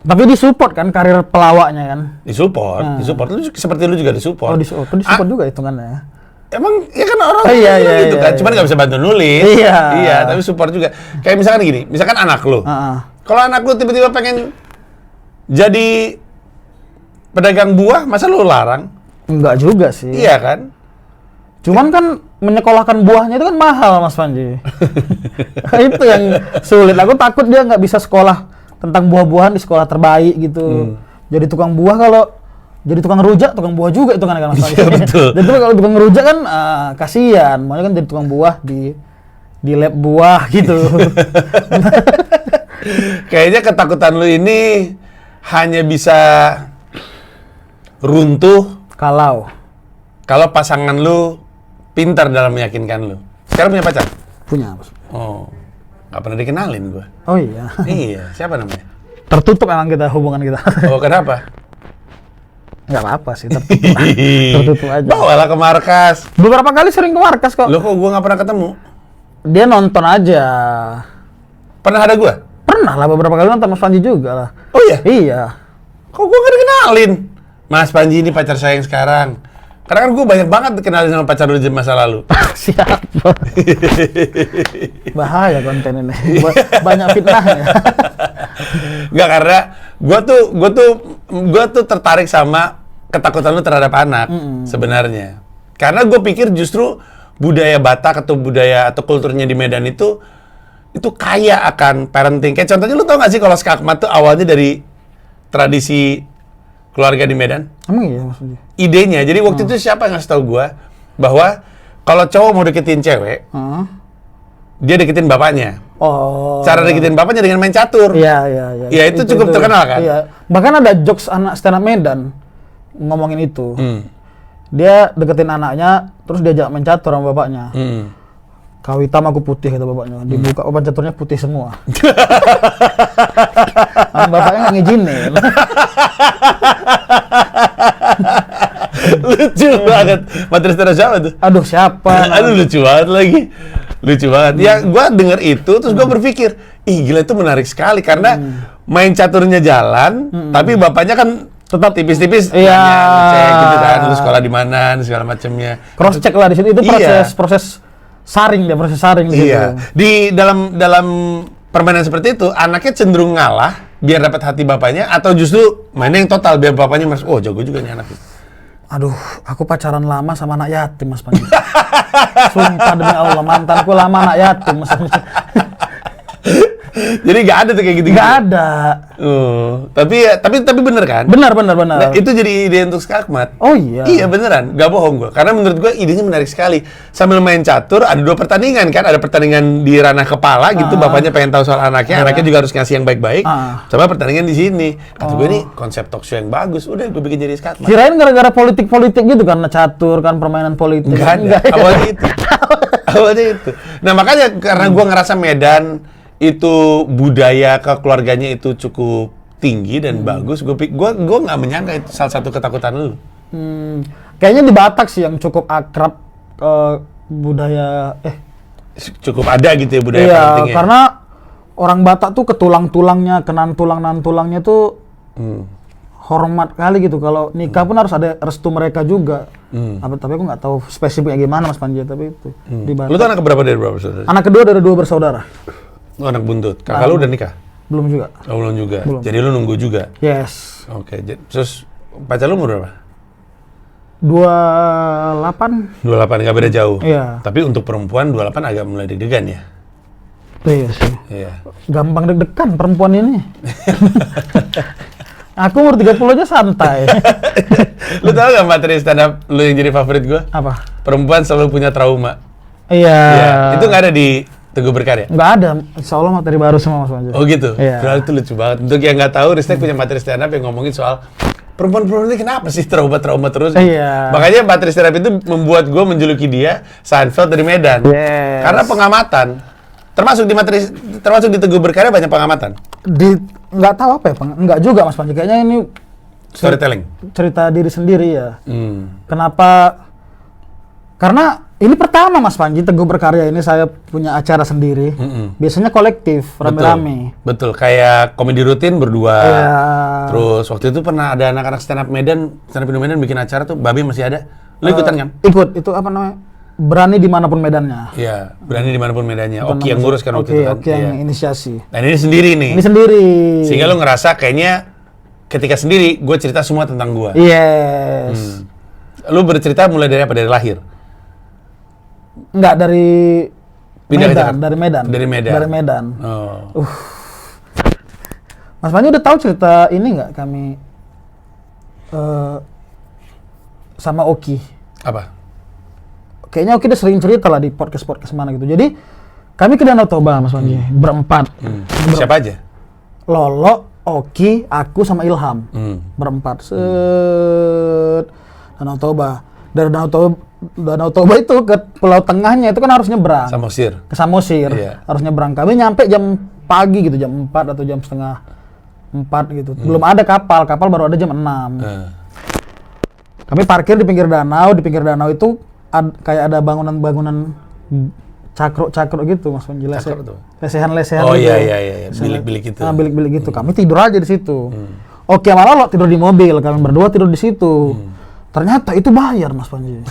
Tapi disupport kan karir pelawaknya kan? Disupport. Lu, seperti lu juga disupport. Oh disupport juga hitungannya. Emang ya kan orang iya, gitu kan, cuman nggak bisa bantu nulis. Iya, tapi support juga. Kayak misalkan gini, misalkan anak lu. Kalau anak lu tiba-tiba pengen jadi pedagang buah, masa lu larang? Enggak juga sih. Iya kan? Cuman kan menyekolahkan buahnya itu kan mahal Mas Panji. Itu yang sulit. Aku takut dia nggak bisa sekolah tentang buah-buahan di sekolah terbaik gitu. Jadi tukang buah kalau jadi tukang rujak, tukang buah juga itu kan Mas Panji. Iya, betul. Jadi kalau tukang rujak kan kasihan, makanya kan jadi tukang buah di lab buah gitu. Kayaknya ketakutan lu ini hanya bisa runtuh kalau pasangan lu pintar dalam meyakinkan lu. Sekarang punya pacar? Punya, Mas. Oh, nggak pernah dikenalin gua. Oh iya. Iya, siapa namanya? Tertutup emang hubungan kita. Oh, kenapa? Nggak apa-apa sih, tertutup aja. Bawalah ke markas. Beberapa kali sering ke markas kok. Loh, kok gua nggak pernah ketemu? Dia nonton aja. Pernah ada gua? Pernah lah, beberapa kali nonton Mas Panji juga lah. Oh iya? Iya. Kok gua nggak dikenalin? Mas Panji ini pacar saya yang sekarang. Karena kan gua banyak banget dikenalin sama pacar lu di masa lalu. Siapa? Bahaya konten ini. Banyak fitnahnya. Nggak, karena gua tuh tertarik sama ketakutan lu terhadap anak sebenarnya. Karena gue pikir justru budaya Batak atau budaya atau kulturnya di Medan itu kaya akan parenting. Kayak contohnya lu tau nggak sih kalau skakmat tuh awalnya dari tradisi keluarga di Medan? Emang iya maksudnya? Idenya. Jadi waktu itu siapa yang ngasih tau gue bahwa kalau cowok mau deketin cewek, dia deketin bapaknya. Oh. Cara deketin bapaknya dengan main catur. Iya. Ya itu cukup terkenal kan? Iya. Bahkan ada jokes anak stand up Medan ngomongin itu. Dia deketin anaknya, terus diajak main catur sama bapaknya. Kau hitam aku putih kata bapaknya. Dibuka papan caturnya putih semua. Bapaknya nggak ngizinin. Lucu banget. Materi stand up siapa tuh? Aduh siapa? Aduh lucu banget lagi. Lucu banget. Ya, gue denger itu, terus gue berpikir, ih gila itu menarik sekali. Karena main caturnya jalan, tapi bapaknya kan tetap tipis-tipis Iya. cek gitu kan, lu sekolah di mana, segala macamnya. Cross check lah di situ, itu proses saring di situ. Iya. Di dalam permainan seperti itu, anaknya cenderung ngalah biar dapat hati bapaknya, atau justru mainnya yang total biar bapaknya merasa, oh jago juga nih anak. Aduh, aku pacaran lama sama anak yatim, Mas Panji. Sumpah demi Allah, mantanku lama anak yatim, Mas Panji. Jadi nggak ada tuh kayak gitu. Nggak ada. Tapi bener kan? Benar. Nah, itu jadi ide untuk skakmat. Oh iya. Iya beneran, nggak bohong gue. Karena menurut gue idenya menarik sekali. Sambil main catur, ada 2 pertandingan kan. Ada pertandingan di ranah kepala gitu, bapaknya pengen tahu soal anaknya juga harus ngasih yang baik-baik. Sama pertandingan di sini. Kata gue nih konsep talk show yang bagus. Udah gue bikin jadi skakmat. Kirain gara-gara politik-politik gitu karena catur kan permainan politik. Nggak ada. Awalnya itu. Nah makanya karena gue ngerasa Medan itu budaya kekeluarganya itu cukup tinggi dan bagus, gue nggak menyangka itu salah satu ketakutan lu. Kayaknya di Batak sih yang cukup akrab budaya Cukup ada gitu ya budaya iya, parentingnya. karena orang Batak tuh ketulang-tulangnya, kenan tulangnya tuh hormat kali gitu. Kalau nikah pun harus ada restu mereka juga. Tapi aku nggak tahu spesifiknya gimana Mas Panji, tapi itu di Batak. Lu tuh anak keberapa dari berapa bersaudara? Anak kedua dari 2 bersaudara. Lu anak buntut. Kakak lu udah nikah? Belum juga. Oh, belum juga. Belum. Jadi lu nunggu juga. Yes. Oke. Terus pacar lu umur berapa? 28. 28, nggak beda jauh. Iya. Tapi untuk perempuan 28 agak mulai deg-degan ya. Iya sih. Iya. Gampang deg-degan perempuan ini. Aku umur 30 aja santai. Lu tau gak materi stand up lu yang jadi favorit gua? Apa? Perempuan selalu punya trauma. Iya. Ya, itu nggak ada di Teguh Berkarya? Nggak ada. Insya Allah materi baru semua Mas Panji. Oh gitu? Iya. Berarti itu lucu banget. Untuk yang nggak tahu, Ristek punya materi stand up yang ngomongin soal perempuan-perempuan ini kenapa sih trauma-trauma terus? Iya. Makanya materi stand up itu membuat gue menjuluki dia Seinfeld dari Medan. Yes. Karena pengamatan. Termasuk di Teguh Berkarya banyak pengamatan. Nggak tahu apa ya, nggak juga Mas Panji. Kayaknya ini Storytelling. cerita diri sendiri ya. Hmm. Kenapa? Karena ini pertama Mas Panji, Teguh Berkarya ini saya punya acara sendiri. Biasanya kolektif, rame-rame. Betul, kayak komedi rutin berdua. Iya. Terus waktu itu pernah ada anak-anak stand up Medan bikin acara tuh, Babe masih ada. Lu ikutan kan? Ikut, itu apa namanya? Berani dimanapun medannya. Iya, berani dimanapun medannya. Oki yang ngurus kan waktu itu kan. Oki yang inisiasi. Dan ini sendiri nih. Ini sendiri. Sehingga lu ngerasa kayaknya ketika sendiri, gue cerita semua tentang gue. Yes. Lu bercerita mulai dari apa? Dari lahir? Enggak, dari Pindah ke Medan, Jakarta? dari Medan. Dari Medan? Dari Medan. Oh. Mas Panji udah tahu cerita ini nggak kami sama Oki? Apa? Kayaknya Oki udah sering cerita lah di podcast mana gitu. Jadi kami ke Danau Toba Mas Panji, berempat. Siapa aja? Lolo, Oki, aku sama Ilham. Berempat. Danau Toba. Dari Danau Toba itu ke Pulau Tengahnya itu kan harus nyebrang. Samosir. Ke Samosir. Iya. Harus nyebrang. Kami nyampe jam pagi gitu, jam 4 atau jam setengah 4 gitu. Belum ada kapal baru ada jam 6. Kami parkir di pinggir danau itu kayak ada bangunan-bangunan cakruk gitu Mas Panji. Lesehan-lesehan Oh gitu. iya. Bilik-bilik gitu. Bilik-bilik gitu. Kami tidur aja di situ. Oke, malah lo tidur di mobil, kami berdua tidur di situ. Ternyata itu bayar Mas Panji.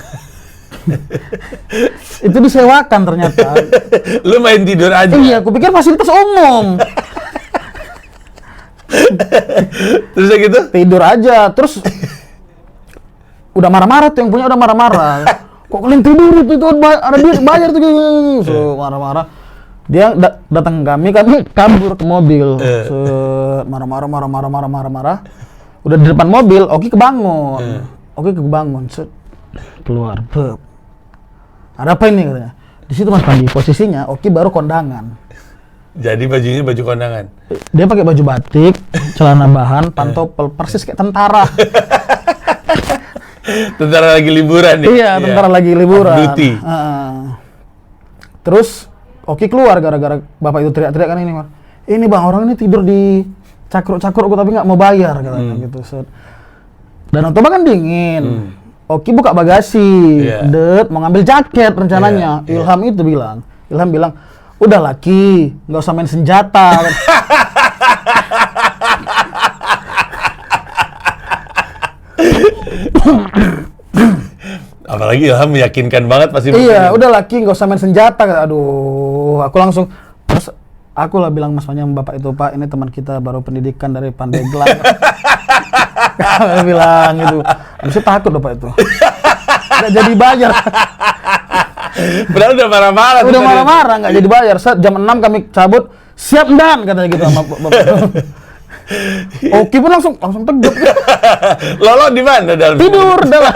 Itu disewakan ternyata. Lu main tidur aja? Iya, aku pikir fasilitas umum. Terus kayak gitu? Tidur aja, terus udah marah-marah tuh, yang punya udah marah-marah. Kok kalian tidur itu ada duit bayar tuh. So, marah-marah. Dia datang ke kami kabur ke mobil. Marah-marah. Udah di depan mobil, Oki kebangun. Keluar. Beb. Ada apa ini katanya? Di situ Mas Panji, posisinya Oki baru kondangan. Jadi bajunya baju kondangan? Dia pakai baju batik, celana bahan, pantopel, persis kayak tentara. Tentara lagi liburan nih? Iya, tentara lagi liburan. Duty. Terus Oki keluar gara-gara bapak itu teriak-teriak kan ini, Mas. Ini bang, orang ini tidur di cakruk-cakruk tapi nggak mau bayar katanya gitu. Dan Toba kan dingin. Oki buka bagasi, mau ngambil jaket rencananya. Ilham itu bilang, Ilham bilang, udah laki, nggak usah main senjata. Apalagi Ilham meyakinkan banget pasti. Iya, udah laki, nggak usah main senjata. Aduh, aku langsung, terus aku lah bilang mas bapak itu, Pak, ini teman kita baru pendidikan dari Pandeglang. Dia bilang gitu. Habisnya takut loh Pak itu. Nggak jadi bayar. Padahal udah marah-marah. Udah marah-marah, nggak jadi bayar. Jam 6 kami cabut, siap Dan, katanya gitu sama bapak. Oki pun langsung tegap. Lolo di mana dalam? Tidur dalam.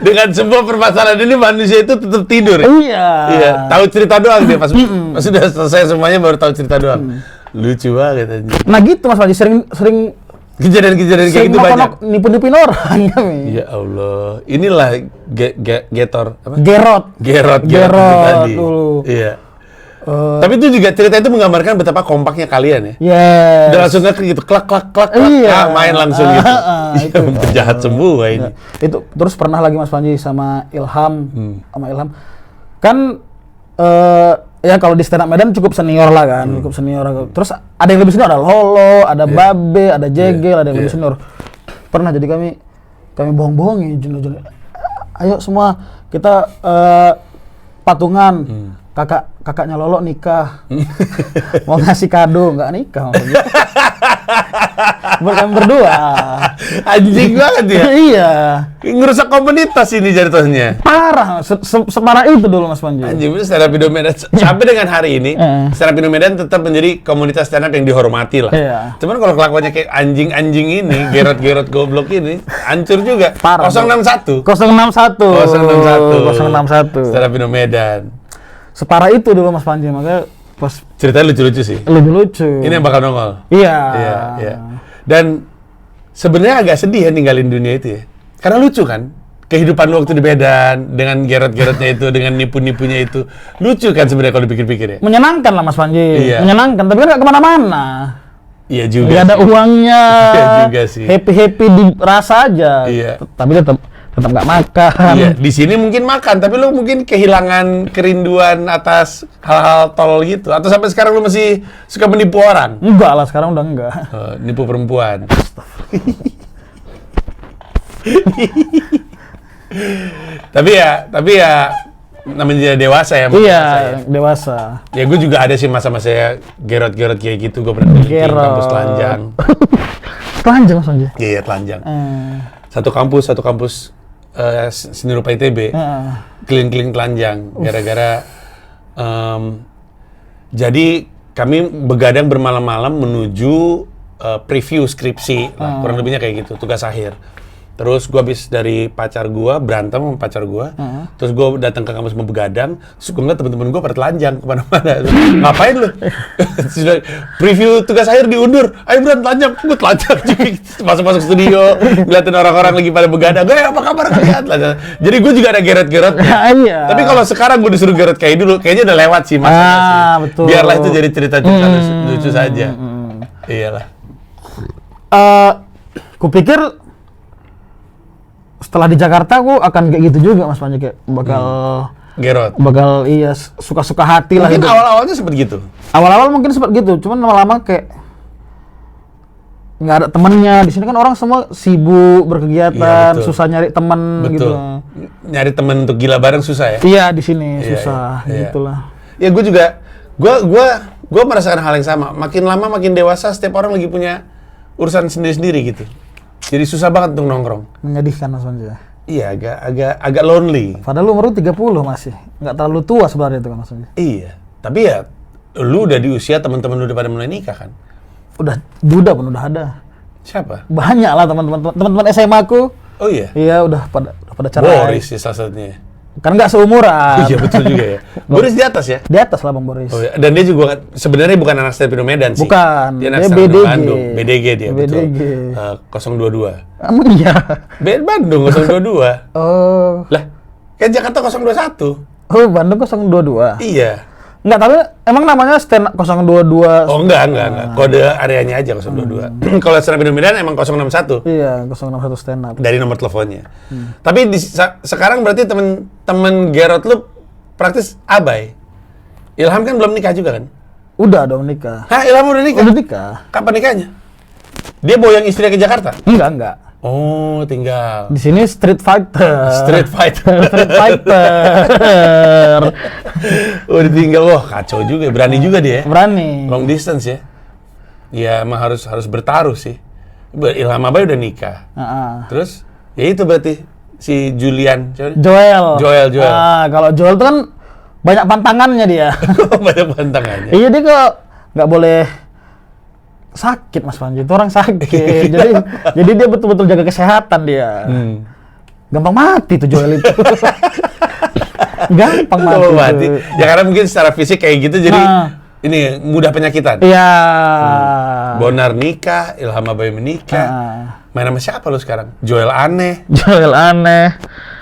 Dengan sebuah permasalahan ini manusia itu tetap tidur. Iya. Iya. Tahu cerita doang dia pas sudah selesai semuanya baru tahu cerita doang. Lucu banget anjing. Nah gitu Mas Panji, sering Kejadian-kejadian kayak gitu banyak. Nipu-nipin orang kami. Ya Allah. Inilah Getor apa? Gerot tadi. dulu. Iya. Tapi itu juga cerita itu menggambarkan betapa kompaknya kalian ya. Yes. Udah langsung gitu, klak. Iya. Main langsung gitu. Itu Penjahat semua ini. Itu terus pernah lagi Mas Panji sama Ilham, kan ya kalau di stand up Medan cukup senior lah kan, cukup senior. Terus ada yang lebih senior, ada Lolo, ada Babe, ada Jegel, ada yang lebih senior. Pernah jadi kami bohong-bohongi Juno. Ayo semua kita patungan. Kakaknya Lolo nikah. Mau ngasih kado, nggak nikah maksudnya. Buat kami berdua. Anjing banget ya. Iya. Ngerusak komunitas ini jatuhnya. Parah, separah itu dulu Mas Panji. Anjing, stand up Indo Medan sampai dengan hari ini, stand up Indo Medan tetap menjadi komunitas stand up yang dihormati lah. Iya. Cuman kalau kelakuannya kayak anjing-anjing ini, gerot-gerot goblok ini, hancur juga. Parah. 061. 061. Stand up Indo Medan. Separah itu dulu Mas Panji, makanya pas Ceritanya lucu-lucu sih. lucu. Ini yang bakal nongol. Iya. Iya. Dan sebenarnya agak sedih ya ninggalin dunia itu ya. Karena lucu kan? Kehidupan lu waktu di Medan, dengan gerot-gerotnya itu, dengan nipu-nipunya itu. Lucu kan sebenarnya kalau dipikir-pikir ya? Menyenangkan lah Mas Panji. Iya. Menyenangkan, tapi kan nggak kemana-mana. Iya juga. Nggak ada uangnya. Iya juga sih. Happy dirasa aja. Iya. Tapi tetap nggak makan. Iya, di sini mungkin makan, tapi lu mungkin kehilangan kerinduan atas hal-hal tol gitu. Atau sampai sekarang lu masih suka menipu orang? Enggak lah, sekarang udah enggak. Nipu perempuan. tapi ya namanya dewasa ya. Iya, dewasa. Ya gue juga ada sih masa-masa ya gerot-gerot kayak gitu. Gue pernah di kampus telanjang. Telanjang Mas Panji? Iya, telanjang. Satu kampus seni rupa ITB, keliling-keliling telanjang, gara-gara jadi kami begadang bermalam-malam menuju preview skripsi, kurang lebihnya kayak gitu, tugas akhir. Terus gue habis dari pacar gue, berantem sama pacar gue, terus gue datang ke kampus mau begadang, terus gue ngeliat temen-temen gue pada telanjang kemana-mana. Ngapain lu? Preview tugas akhir diundur, ayo beran telanjang, gue telanjang juga. Masuk studio, ngeliatin orang-orang lagi pada begadang, apa kabar kalian? Jadi gue juga ada gerot-gerot. Iya. Tapi kalau sekarang gue disuruh gerot kayak dulu, kayaknya udah lewat sih masanya sih. Betul. Biarlah itu jadi cerita-cerita lucu saja. Iyalah. Kupikir setelah di Jakarta aku akan kayak gitu juga Mas Panji, kayak Gerot. bakal iya suka-suka hati lah. Mungkin gitu. awal-awalnya seperti gitu. Awal-awal mungkin seperti gitu, cuman lama-lama kayak nggak ada temennya. Di sini kan orang semua sibuk berkegiatan, Iya, susah nyari temen gitu. Nyari temen untuk gila bareng susah ya? Iya, di sini susah iya. gitulah. Ya gue juga, gue merasakan hal yang sama. Makin lama makin dewasa, setiap orang lagi punya urusan sendiri-sendiri gitu. Jadi susah banget untuk nongkrong. Menyedihkan Mas Panji. Iya, agak lonely. Padahal umur 30 masih. Nggak terlalu tua sebenarnya itu kan Mas Panji. Iya, tapi ya lu udah di usia teman-teman lu udah pada mulai nikah kan? Udah duda pun udah ada. Siapa? Banyak lah teman-teman SMA aku. Oh iya? Iya, udah pada cerai. Boris ya salah satunya. Kan nggak seumuran. Iya betul juga ya. Boris di atas ya? Di atas lah Bang Boris. Oh, iya. Dan dia juga sebenarnya bukan anak stand up Medan sih. Bukan. Dia anak Dia stand up BDG. Bandung. BDG dia betul. BDG. 022. Emang iya. Bandung 022. Oh. Lah, kan Jakarta 021. Oh, Bandung 022. Iya. Enggak, tapi emang namanya stand up 022. Oh enggak. Kode areanya aja 022. Kalau stand up Medan emang 061. Iya, 061 stand up. Dari nomor teleponnya. Tapi sekarang berarti temen Gerot lu praktis abai. Ilham kan belum nikah juga kan? Udah dong nikah. Hah, Ilham udah nikah? Udah nikah. Kapan nikahnya? Dia boyang istrinya ke Jakarta? Enggak. Oh, tinggal. Di sini street fighter. Street fighter. Street fighter. Oh, ditinggal. Wah, kacau juga. Berani juga dia. Berani. Long distance ya. Ya, emang harus bertaruh sih. Ilham Abai udah nikah. Terus, ya itu berarti si Julian. Joel. Kalau Joel itu kan banyak pantangannya dia. Banyak pantangannya. Iya, dia kok nggak boleh sakit, Mas Panji. Itu orang sakit. jadi dia betul-betul jaga kesehatan dia. Gampang mati tuh Joel itu. Gampang mati. Ya karena mungkin secara fisik kayak gitu jadi ini mudah penyakitan. Iya. Bonar nikah, Ilham Abai menikah. Main sama siapa lu sekarang? Joel aneh.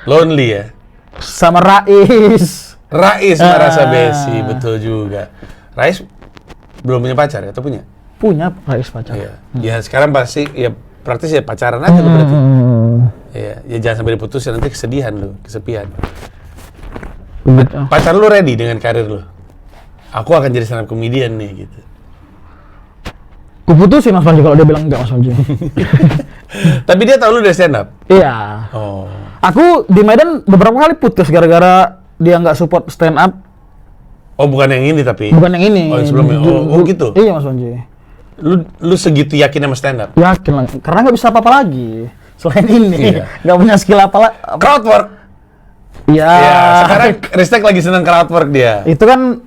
Lonely ya? Sama Rais merasa besi, betul juga. Rais belum punya pacar ya? Atau punya? Punya Rais pacar. Iya. Ya sekarang pasti ya praktis ya pacaran aja lu berarti. Iya, ya jangan sampai diputus ya nanti kesedihan lu, kesepian. Pacar lu ready dengan karir lu? Aku akan jadi stand up comedian nih gitu. Kuputusin Mas Panji kalau dia bilang enggak, Mas Panji. Tapi dia tahu lu udah stand up? Iya. Oh. Aku di Medan beberapa kali putus gara-gara dia nggak support stand up. Oh, bukan yang ini tapi? Bukan yang ini. Oh, yang sebelumnya? Oh gitu? Iya, Mas Panji. Lu segitu yakin sama stand up? Yakin lah, karena nggak bisa apa-apa lagi selain ini. Nggak punya skill apa-apa. Crowd work? Iya. Ya, sekarang Ristek lagi seneng crowd work dia. Itu kan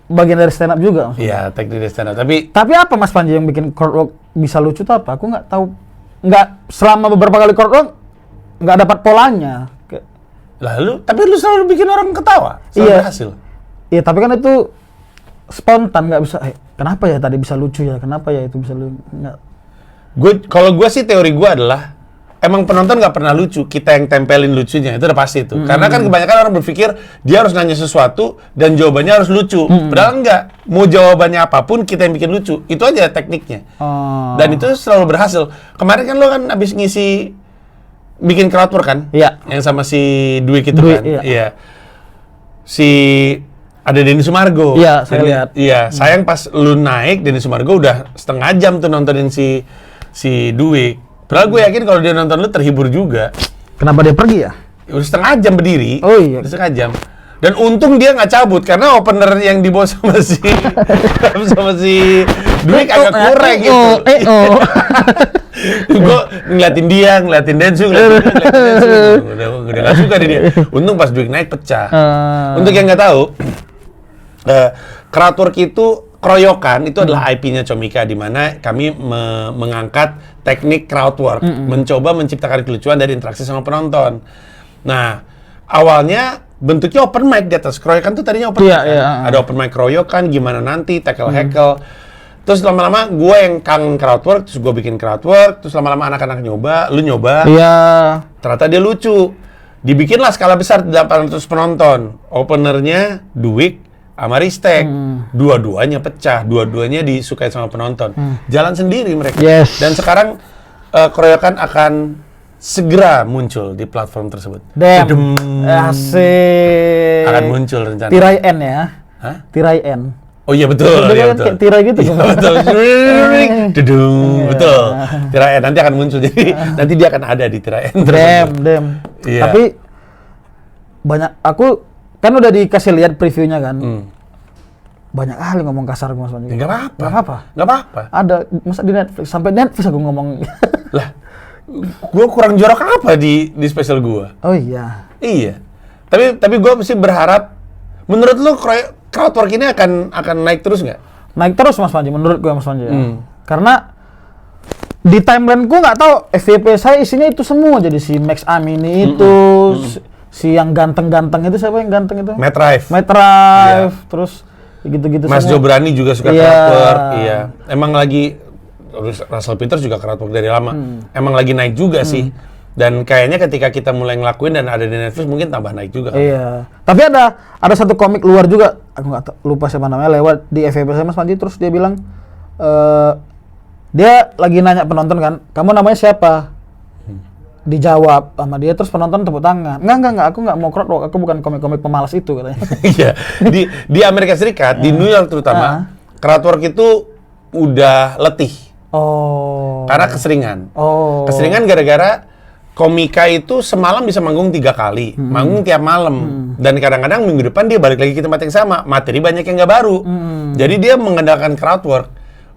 bagian dari stand up juga. Iya, teknik dari stand up. Tapi apa Mas Panji yang bikin crowd work bisa lucu tuh apa? Aku nggak tahu. Selama beberapa kali crowd work nggak dapat polanya. Tapi lu selalu bikin orang ketawa. Selalu berhasil. Iya, tapi kan itu spontan, nggak bisa. Kenapa ya tadi bisa lucu ya? Kenapa ya itu bisa lucu? Kalau gue sih teori gue adalah emang penonton nggak pernah lucu, kita yang tempelin lucunya, itu udah pasti itu. Karena kan kebanyakan orang berpikir dia harus nanya sesuatu dan jawabannya harus lucu. Padahal enggak, mau jawabannya apapun kita yang bikin lucu, itu aja tekniknya. Dan itu selalu berhasil. Kemarin kan lo kan abis ngisi bikin crowd work kan? Iya. Yang sama si Dwi itu kan? Iya. Ada Denny Sumargo. Iya, saya lihat. Iya, sayang pas lu naik Denny Sumargo udah setengah jam tuh nontonin si Dwi. Padahal gue yakin kalau dia nonton lu terhibur juga. Kenapa dia pergi ya? Udah setengah jam berdiri. Oh iya. Udah setengah jam. Dan untung dia nggak cabut karena opener yang dibawa sama si Dwi agak kurang gitu. Gue ngeliatin dia, ngeliatin Densu, udah nggak suka dia. Untung pas Dwi naik pecah. Untuk yang nggak tahu, crowd work itu keroyokan itu adalah IP-nya Comika, di mana kami mengangkat teknik crowd work, mencoba menciptakan kelucuan dari interaksi sama penonton. Nah, awalnya bentuknya open mic di atas. Keroyokan tuh tadinya open mic. Ada open mic keroyokan, gimana nanti, tackle-hackle. Terus lama-lama gue yang kangen crowd work, terus gue bikin crowd work, terus lama-lama anak-anak nyoba, lu nyoba. Iya. Ternyata dia lucu. Dibikinlah skala besar 800 penonton. Openernya Duik sama Ristek. Dua-duanya pecah, dua-duanya disukai sama penonton. Jalan sendiri mereka. Yes. Dan sekarang keroyokan akan segera muncul di platform tersebut. Asik. Akan muncul rencana. Tirai N ya? Hah? Tirai N. Oh iya betul. Iya, betul. Kayak tirai gitu. Iya, betul. Betul. Tirai N nanti akan muncul. Jadi nanti dia akan ada di Tirai N. Iya. Tapi aku kan udah dikasih lihat previewnya kan. Banyak kali ngomong kasar Mas Panji. Enggak apa-apa. Ada masa di Netflix, sampai Netflix aku ngomong. Lah, gue kurang jorok apa di spesial gue? Oh iya. Iya. Tapi gue mesti berharap, menurut lu crowd work ini akan naik terus nggak? Naik terus Mas Panji, menurut gue Mas Panji. Karena di timeline gue nggak tahu FYP saya isinya itu semua, jadi si Max Amini itu, si yang ganteng-ganteng itu siapa yang ganteng itu? Matt Rife. Terus gitu-gitu Mas semua. Jobrani juga suka crowd work. Iya. Emang lagi Russell Peters juga crowd work dari lama. Emang lagi naik juga sih. Dan kayaknya ketika kita mulai ngelakuin dan ada di Netflix mungkin tambah naik juga. Iya. Tapi ada satu komik luar juga aku nggak lupa siapa namanya, lewat di FYP saya Mas Panji, terus dia bilang dia lagi nanya penonton kan, kamu namanya siapa? Dijawab sama dia, terus penonton tepuk tangan. Enggak, aku nggak mau crowdwork, aku bukan komik-komik pemalas itu katanya. Iya, di Amerika Serikat, di New York terutama, crowdwork itu udah letih. Oh. Karena keseringan. Oh. Keseringan gara-gara komika itu semalam bisa manggung 3 kali, manggung tiap malam, dan kadang-kadang minggu depan dia balik lagi ke tempat yang sama, materi banyak yang nggak baru, jadi dia mengandalkan crowd work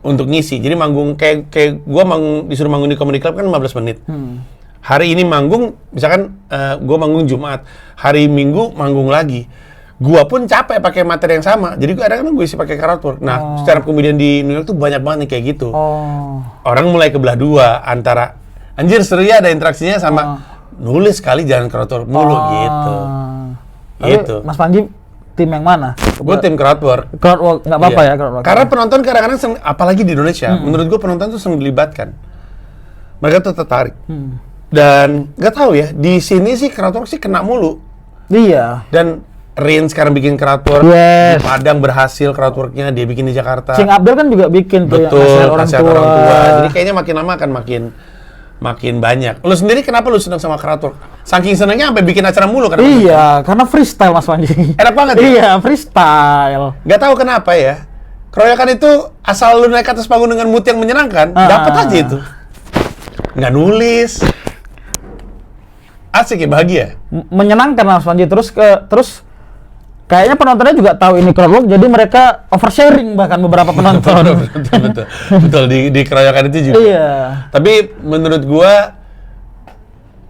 untuk ngisi. Jadi manggung kayak gue disuruh manggung di comedy club kan 15 menit. Hari ini manggung, misalkan gue manggung Jumat, hari Minggu manggung lagi. Gua pun capek pakai materi yang sama, jadi kadang-kadang gue isi pakai crowd work. Nah, stand up comedian di New York tuh banyak banget nih kayak gitu. Orang mulai kebelah dua antara anjir seru ya ada interaksinya sama nulis kali jangan crowdwork mulu gitu. Gitu. Mas Panji tim yang mana? Gue tim crowdwork. Crowdwork nggak apa-apa ya crowdwork. Karena penonton kadang-kadang apalagi di Indonesia, menurut gue penonton tuh sering dilibatkan. Mereka tuh tertarik. Dan nggak tahu ya, di sini sih crowdwork sih kena mulu. Iya. Dan Rin sekarang bikin crowdwork, Yes. di Padang berhasil crowdworknya, dia bikin di Jakarta. Cing Abdul kan juga bikin tuh yang Betul, nasihat nasihat orang tua. Jadi kayaknya makin lama akan makin banyak. Lu sendiri kenapa lu senang sama crowdwork? Saking senangnya sampai bikin acara mulu kan? Iya, karena freestyle Mas Panji. Enak banget ya? Iya, freestyle. Gak tahu kenapa ya. Keroyokan itu asal lu naik ke atas panggung dengan mood yang menyenangkan, dapat aja itu. Nggak nulis. Asik ya, bahagia. Menyenangkan Mas Panji, terus kayaknya penontonnya juga tahu ini crowdwork, jadi mereka oversharing bahkan beberapa penonton. betul di keroyokan itu juga. Iya. Tapi menurut gua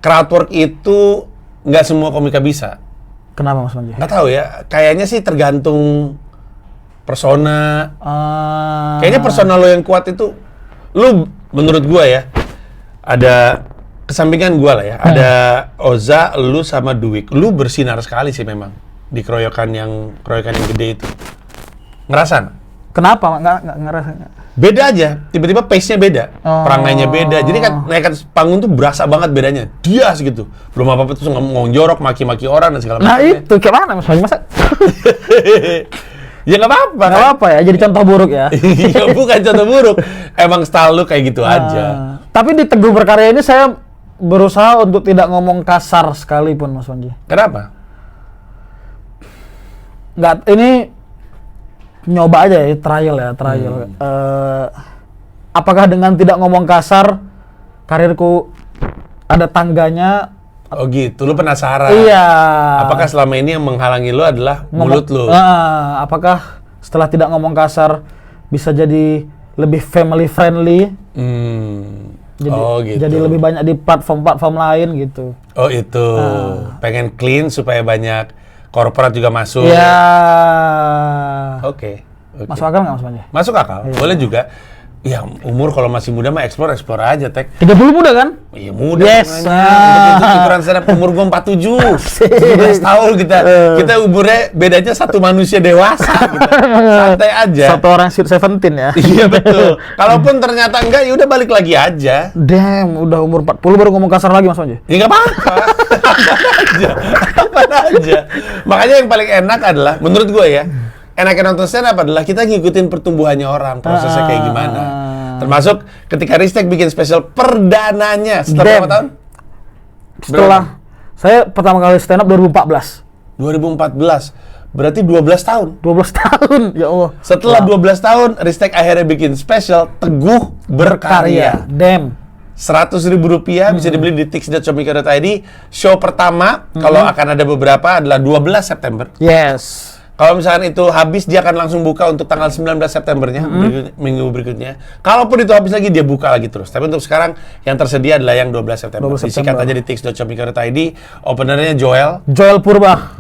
crowdwork itu nggak semua komika bisa. Kenapa Mas Panji? Nggak tahu ya. Kayaknya sih tergantung persona. Kayaknya persona lo yang kuat itu, lu menurut gua ya, ada kesampingan gua lah ya. Ada Oza, lu sama Dwik. Lu bersinar sekali sih memang di keroyokan yang gede itu. Ngerasa nggak? Kenapa? Nggak ngerasa. Beda aja, tiba-tiba pace-nya beda, perangainya beda. Jadi kan naik ke panggung tuh berasa banget bedanya. Dias gitu. Belum apa-apa tuh ngomong jorok, maki-maki orang dan segala macam. Nah itu, kayak mana Mas Panji? Masa? Ya nggak apa-apa. Nggak apa-apa ya, jadi contoh buruk ya? Iya, bukan contoh buruk. Emang style lu kayak gitu aja. Tapi di Teguh Berkarya ini saya berusaha untuk tidak ngomong kasar sekalipun Mas Panji. Kenapa? Nggak, ini nyoba aja ya, trial. Apakah dengan tidak ngomong kasar, karirku ada tangganya? Oh gitu, lu penasaran? Iya. Apakah selama ini yang menghalangi lu adalah mulut lu? Apakah setelah tidak ngomong kasar bisa jadi lebih family friendly? Jadi lebih banyak di platform lain gitu. Oh itu, pengen clean supaya banyak korporat juga masuk. Iya. Oke. Masuk akal nggak Mas Panji? Masuk akal, boleh juga. Ya umur kalau masih muda mah explore aja, Tek. 30 muda kan? Iya muda. Yes. Untuk itu ukuran stand up umur gua 47. 17 tahun kita umurnya bedanya satu manusia dewasa. Santai aja. Satu orang sweet 17 ya. Iya betul. Kalaupun ternyata enggak, ya udah balik lagi aja. Damn, udah umur 40 baru ngomong kasar lagi Mas Panji. Ya nggak apa-apa. Apa aja. Makanya yang paling enak adalah menurut gue ya, enaknya nonton stand up adalah kita ngikutin pertumbuhannya orang, prosesnya kayak gimana. Termasuk ketika Ristek bikin spesial perdananya setelah berapa tahun? Setelah saya pertama kali stand up 2014. 2014. Berarti 12 tahun. 12 tahun, ya Allah. Setelah 12 tahun, Ristek akhirnya bikin spesial Teguh Berkarya. Damn. Rp100.000 bisa dibeli di tix.comika.id. Show pertama, kalau akan ada beberapa, adalah 12 September. Yes. Kalau misalkan itu habis, dia akan langsung buka untuk tanggal 19 Septembernya, minggu berikutnya. Kalaupun itu habis lagi, dia buka lagi terus. Tapi untuk sekarang, yang tersedia adalah yang 12 September. Disikat aja di tix.comika.id. Openernya Joel Purba.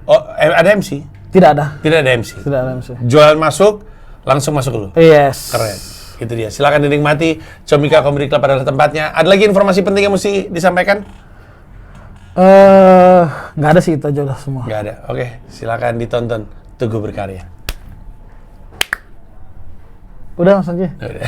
Oh, ada MC? Tidak ada MC. Joel masuk, langsung masuk dulu. Yes. Keren. Itu dia. Silakan dinikmati. Comika Comedy Club adalah tempatnya. Ada lagi informasi penting yang mesti disampaikan? Nggak ada sih, itu aja udah semua. Nggak ada. Oke, silakan ditonton Teguh Berkarya. Udah Mas Panji. Udah.